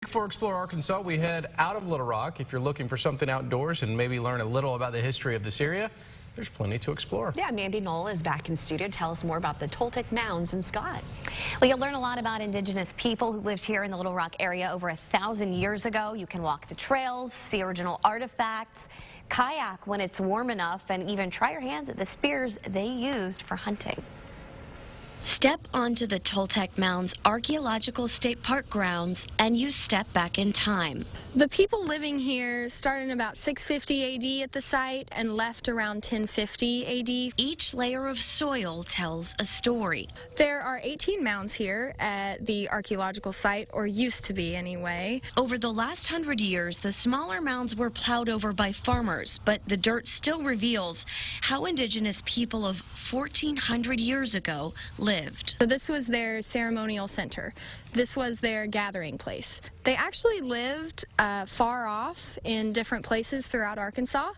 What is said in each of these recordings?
For Explore Arkansas, we head out of Little Rock. If you're looking for something outdoors and maybe learn a little about the history of this area, there's plenty to explore. Yeah, Mandy Knoll is back in studio to tell us more about the Toltec Mounds in Scott. Well, you'll learn a lot about indigenous people who lived here in the Little Rock area over 1,000 years ago. You can walk the trails, see original artifacts, kayak when it's warm enough, and even try your hands at the spears they used for hunting. Step onto the Toltec Mounds Archaeological State Park grounds and you step back in time. The people living here started in about 650 AD at the site and left around 1050 AD. Each layer of soil tells a story. There are 18 mounds here at the archaeological site, or used to be anyway. Over the last 100 years, the smaller mounds were plowed over by farmers, but the dirt still reveals how indigenous people of 1,400 years ago lived. So this was their ceremonial center. This was their gathering place. They actually lived far off in different places throughout Arkansas,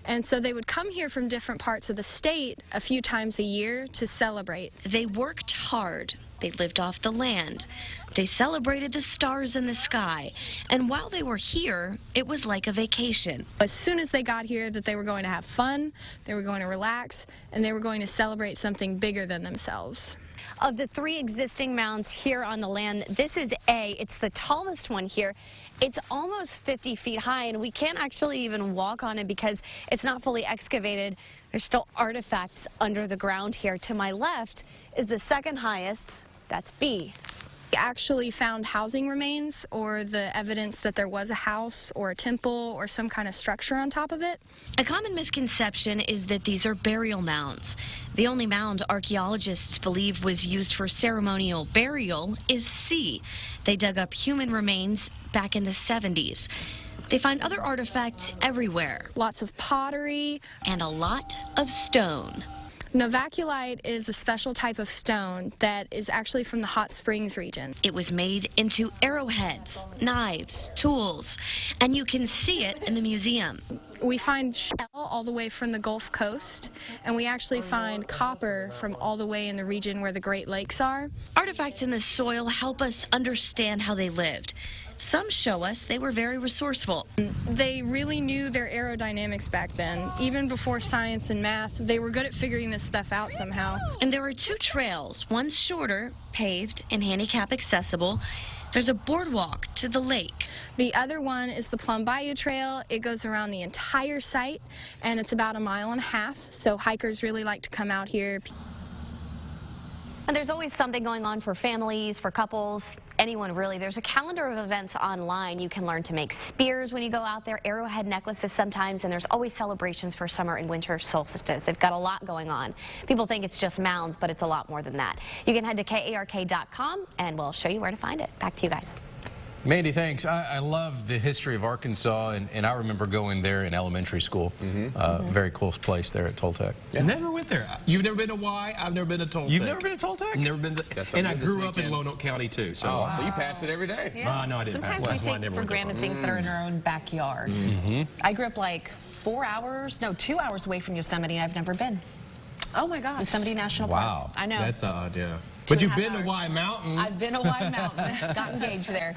and so they would come here from different parts of the state a few times a year to celebrate. They worked hard. They lived off the land. They celebrated the stars in the sky. And while they were here, it was like a vacation. As soon as they got here, that they were going to have fun, they were going to relax, and they were going to celebrate something bigger than themselves. Of the 3 existing mounds here on the land, this is A. It's the tallest one here. It's almost 50 feet high, and we can't actually even walk on it because it's not fully excavated. There's still artifacts under the ground here. To my left is the second highest. That's B. We actually found housing remains, or the evidence that there was a house or a temple or some kind of structure on top of it. A common misconception is that these are burial mounds. The only mound archaeologists believe was used for ceremonial burial is C. They dug up human remains back in the 70s. They find other artifacts everywhere. Lots of pottery. And a lot of stone. Novaculite is a special type of stone that is actually from the Hot Springs region. It was made into arrowheads, knives, tools, and you can see it in the museum. We find shell all the way from the Gulf Coast, and we actually find copper from all the way in the region where the Great Lakes are. Artifacts in the soil help us understand how they lived. Some show us they were very resourceful. They really knew their aerodynamics back then. Even before science and math, they were good at figuring this stuff out somehow. And there are 2 trails. One's shorter, paved, and handicap accessible. There's a boardwalk to the lake. The other one is the Plum Bayou Trail. It goes around the entire site, and it's about 1.5 miles, so hikers really like to come out here. And there's always something going on for families, for couples, anyone really. There's a calendar of events online. You can learn to make spears when you go out there, arrowhead necklaces sometimes, and there's always celebrations for summer and winter solstices. They've got a lot going on. People think it's just mounds, but it's a lot more than that. You can head to KARK.com and we'll show you where to find it. Back to you guys. Mandy, thanks. I love the history of Arkansas, and I remember going there in elementary school. Very cool place there at Toltec. Yeah. Never went there. You've never been to Y? I've never been to Toltec. You've never been to Toltec? Never been to, and I grew up in Lonoke County too. So, so you pass it every day. Yeah. No, I didn't. Sometimes we take for granted things that are in our own backyard. I grew up like 2 hours away from Yosemite. I've never been. Oh my gosh. Yosemite National Park. I know. That's odd, yeah. 2.5 But you've been to hours. Y Mountain. I've been to Y Mountain. Got engaged there.